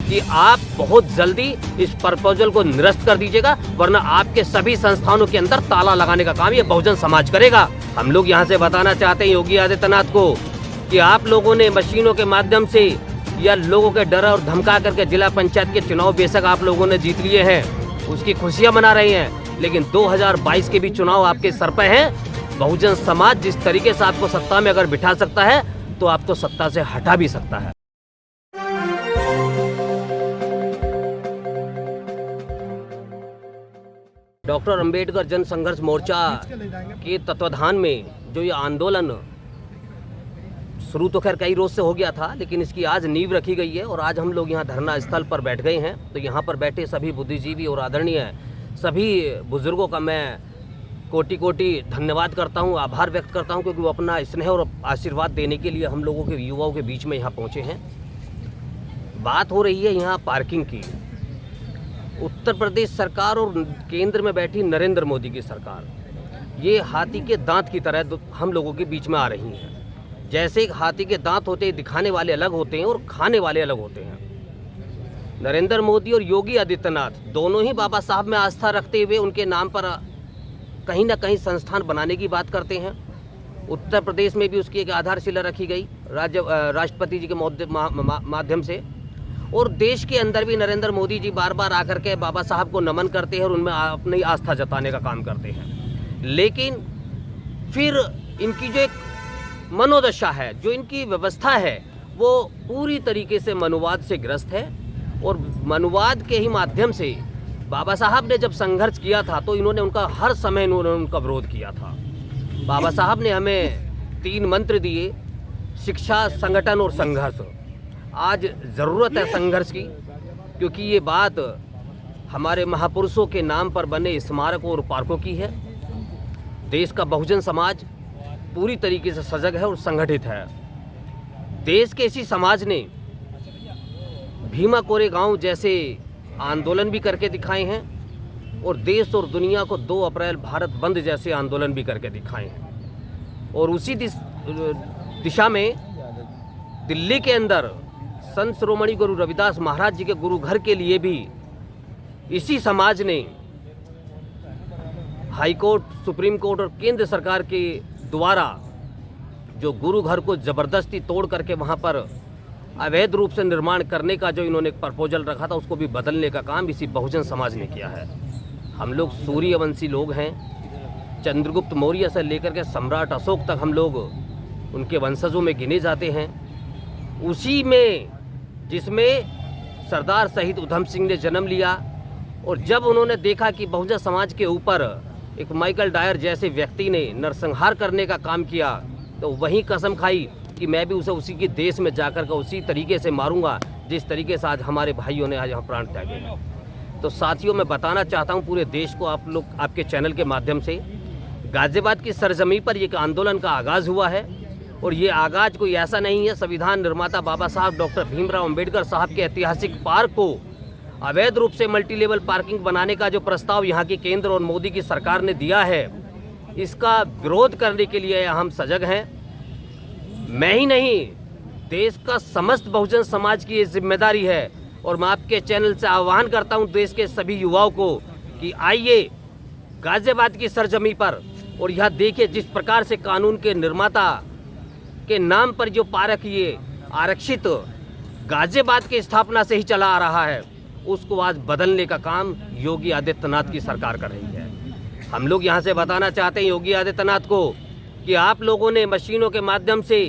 कि आप बहुत जल्दी इस प्रपोजल को निरस्त कर दीजिएगा, वरना आपके सभी संस्थानों के अंदर ताला लगाने का काम ये बहुजन समाज करेगा। हम लोग यहाँ से बताना चाहते हैं योगी आदित्यनाथ को कि आप लोगों ने मशीनों के माध्यम से या लोगों के डर और धमका करके जिला पंचायत के चुनाव बेशक आप लोगों ने जीत लिए हैं, उसकी खुशियां मना रही हैं, लेकिन 2022 के भी चुनाव आपके सर पे हैं। बहुजन समाज जिस तरीके से आपको सत्ता में अगर बिठा सकता है तो आपको सत्ता से हटा भी सकता है। डॉक्टर अंबेडकर जन संघर्ष मोर्चा के तत्वाधान में जो ये आंदोलन शुरू तो खैर कई रोज से हो गया था, लेकिन इसकी आज नींव रखी गई है और आज हम लोग यहाँ धरना स्थल पर बैठ गए हैं। तो यहाँ पर बैठे सभी बुद्धिजीवी और आदरणीय सभी बुजुर्गों का मैं कोटि कोटि धन्यवाद करता हूँ, आभार व्यक्त करता हूँ, क्योंकि वो अपना स्नेह और आशीर्वाद देने के लिए हम लोगों के युवाओं के बीच में यहाँ पहुँचे हैं। बात हो रही है यहाँ पार्किंग की। उत्तर प्रदेश सरकार और केंद्र में बैठी नरेंद्र मोदी की सरकार ये हाथी के दांत की तरह हम लोगों के बीच में आ रही है। जैसे एक हाथी के दांत होते हैं, दिखाने वाले अलग होते हैं और खाने वाले अलग होते हैं। नरेंद्र मोदी और योगी आदित्यनाथ दोनों ही बाबा साहब में आस्था रखते हुए उनके नाम पर कहीं ना कहीं संस्थान बनाने की बात करते हैं। उत्तर प्रदेश में भी उसकी एक आधारशिला रखी गई राष्ट्रपति जी के माध्यम से, और देश के अंदर भी नरेंद्र मोदी जी बार बार आकर के बाबा साहब को नमन करते हैं और उनमें अपनी आस्था जताने का काम करते हैं। लेकिन फिर इनकी जो एक मनोदशा है, जो इनकी व्यवस्था है, वो पूरी तरीके से मनुवाद से ग्रस्त है। और मनुवाद के ही माध्यम से बाबा साहब ने जब संघर्ष किया था तो इन्होंने उनका हर समय उनका विरोध किया था। बाबा साहब ने हमें 3 मंत्र दिए, शिक्षा, संगठन और संघर्ष। आज ज़रूरत है संघर्ष की, क्योंकि ये बात हमारे महापुरुषों के नाम पर बने स्मारकों और पार्कों की है। देश का बहुजन समाज पूरी तरीके से सजग है और संगठित है। देश के इसी समाज ने भीमा कोरेगांव जैसे आंदोलन भी करके दिखाए हैं और देश और दुनिया को 2 अप्रैल भारत बंद जैसे आंदोलन भी करके दिखाए हैं। और उसी दिशा में दिल्ली के अंदर संत शिरोमणि गुरु रविदास महाराज जी के गुरु घर के लिए भी इसी समाज ने हाई कोर्ट, सुप्रीम कोर्ट और केंद्र सरकार के द्वारा जो गुरु घर को ज़बरदस्ती तोड़ करके वहाँ पर अवैध रूप से निर्माण करने का जो इन्होंने एक प्रपोजल रखा था, उसको भी बदलने का काम इसी बहुजन समाज ने किया है। हम लोग सूर्यवंशी लोग हैं। चंद्रगुप्त मौर्य से लेकर के सम्राट अशोक तक हम लोग उनके वंशजों में गिने जाते हैं। उसी में जिसमें सरदार शहीद उधम सिंह ने जन्म लिया, और जब उन्होंने देखा कि बहुजन समाज के ऊपर एक माइकल डायर जैसे व्यक्ति ने नरसंहार करने का काम किया, तो वही कसम खाई कि मैं भी उसे उसी के देश में जाकर के उसी तरीके से मारूंगा जिस तरीके से आज हमारे भाइयों ने आज यहाँ प्राण त्यागे। तो साथियों, मैं बताना चाहता हूँ पूरे देश को, आप लोग आपके चैनल के माध्यम से, गाजियाबाद की सरजमी पर एक आंदोलन का आगाज़ हुआ है। और ये आगाज कोई ऐसा नहीं है, संविधान निर्माता बाबा साहब डॉक्टर भीमराव अंबेडकर साहब के ऐतिहासिक पार्क को अवैध रूप से मल्टी लेवल पार्किंग बनाने का जो प्रस्ताव यहाँ की केंद्र और मोदी की सरकार ने दिया है, इसका विरोध करने के लिए हम सजग हैं। मैं ही नहीं, देश का समस्त बहुजन समाज की ये जिम्मेदारी है। और मैं आपके चैनल से आह्वान करता हूँ देश के सभी युवाओं को कि आइए गाजियाबाद की सरजमी पर और यहाँ देखिए जिस प्रकार से कानून के निर्माता के नाम पर जो पार्क ये आरक्षित गाजियाबाद की स्थापना से ही चला आ रहा है, उसको आज बदलने का काम योगी आदित्यनाथ की सरकार कर रही है। हम लोग यहाँ से बताना चाहते हैं योगी आदित्यनाथ को कि आप लोगों ने मशीनों के माध्यम से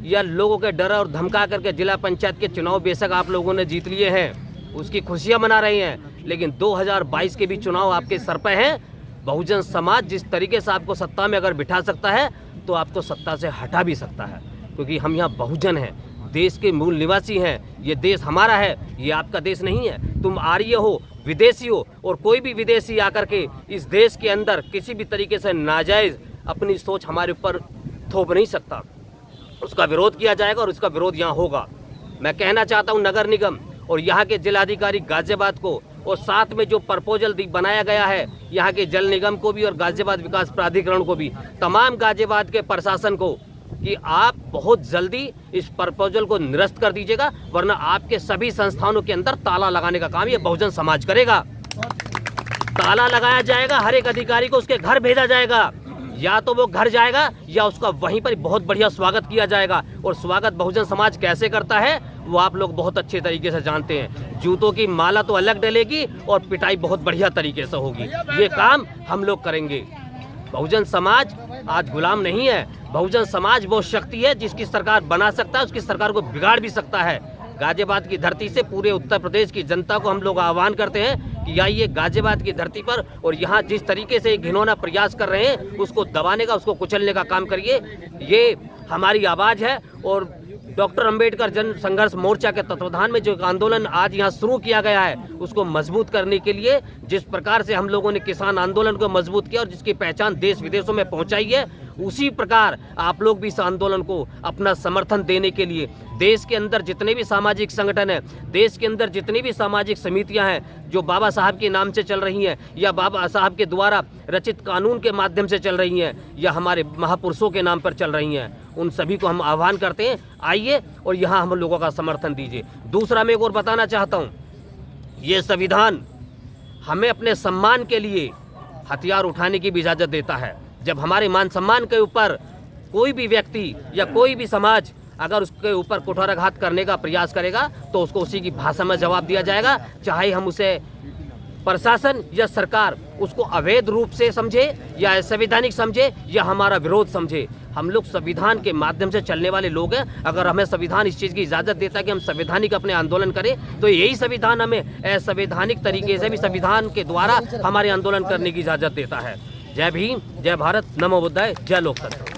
या लोगों के डर और धमका करके जिला पंचायत के चुनाव बेशक आप लोगों ने जीत लिए हैं, उसकी खुशियां मना रहे हैं, लेकिन 2022 के भी चुनाव आपके सर पे हैं। बहुजन समाज जिस तरीके से आपको सत्ता में अगर बिठा सकता है तो आपको सत्ता से हटा भी सकता है, क्योंकि हम यहाँ बहुजन हैं, देश के मूल निवासी हैं। ये देश हमारा है, ये आपका देश नहीं है। तुम आर्य हो, विदेशी हो, और कोई भी विदेशी आकर के इस देश के अंदर किसी भी तरीके से नाजायज़ अपनी सोच हमारे ऊपर थोप नहीं सकता। उसका विरोध किया जाएगा और उसका विरोध यहाँ होगा। मैं कहना चाहता हूँ नगर निगम और यहाँ के जिलाधिकारी गाजियाबाद को, और साथ में जो प्रपोजल बनाया गया है यहाँ के जल निगम को भी और गाजियाबाद विकास प्राधिकरण को भी, तमाम गाजियाबाद के प्रशासन को कि आप बहुत जल्दी इस प्रपोजल को निरस्त कर दीजिएगा, वरना आपके सभी संस्थानों के अंदर ताला लगाने का काम ये बहुजन समाज करेगा। ताला लगाया जाएगा, हर एक अधिकारी को उसके घर भेजा जाएगा, या तो वो घर जाएगा या उसका वहीं पर बहुत बढ़िया स्वागत किया जाएगा। और स्वागत बहुजन समाज कैसे करता है वो आप लोग बहुत अच्छे तरीके से जानते हैं। जूतों की माला तो अलग डलेगी और पिटाई बहुत बढ़िया तरीके से होगी। ये काम हम लोग करेंगे। बहुजन समाज आज गुलाम नहीं है। बहुजन समाज वो शक्ति है जिसकी सरकार बना सकता है, उसकी सरकार को बिगाड़ भी सकता है। गाजियाबाद की धरती से पूरे उत्तर प्रदेश की जनता को हम लोग आह्वान करते हैं कि आइए गाजियाबाद की धरती पर, और यहाँ जिस तरीके से घिनौना प्रयास कर रहे हैं उसको दबाने का, उसको कुचलने का काम करिए। ये हमारी आवाज़ है। और डॉक्टर अंबेडकर जन संघर्ष मोर्चा के तत्वाधान में जो आंदोलन आज यहाँ शुरू किया गया है उसको मजबूत करने के लिए, जिस प्रकार से हम लोगों ने किसान आंदोलन को मजबूत किया और जिसकी पहचान देश विदेशों में पहुंचाई है, उसी प्रकार आप लोग भी इस आंदोलन को अपना समर्थन देने के लिए देश के अंदर जितने भी सामाजिक संगठन हैं, देश के अंदर जितनी भी सामाजिक समितियां हैं जो बाबा साहब के नाम से चल रही हैं या बाबा साहब के द्वारा रचित कानून के माध्यम से चल रही हैं या हमारे महापुरुषों के नाम पर चल रही हैं, उन सभी को हम आह्वान करते हैं, आइए और यहाँ हम लोगों का समर्थन दीजिए। दूसरा मैं एक और बताना चाहता हूँ, ये संविधान हमें अपने सम्मान के लिए हथियार उठाने की भी इजाज़त देता है। जब हमारे मान सम्मान के ऊपर कोई भी व्यक्ति या कोई भी समाज अगर उसके ऊपर कुठाराघात करने का प्रयास करेगा तो उसको उसी की भाषा में जवाब दिया जाएगा, चाहे हम उसे प्रशासन या सरकार उसको अवैध रूप से समझे या असंवैधानिक समझे या हमारा विरोध समझे। हम लोग संविधान के माध्यम से चलने वाले लोग हैं। अगर हमें संविधान इस चीज़ की इजाज़त देता है कि हम संवैधानिक अपने आंदोलन करें, तो यही संविधान हमें असंवैधानिक तरीके से भी संविधान के द्वारा हमारे आंदोलन करने की इजाज़त देता है। जय भीम, जय भारत, नमो बुद्धाय, जय लोकतंत्र।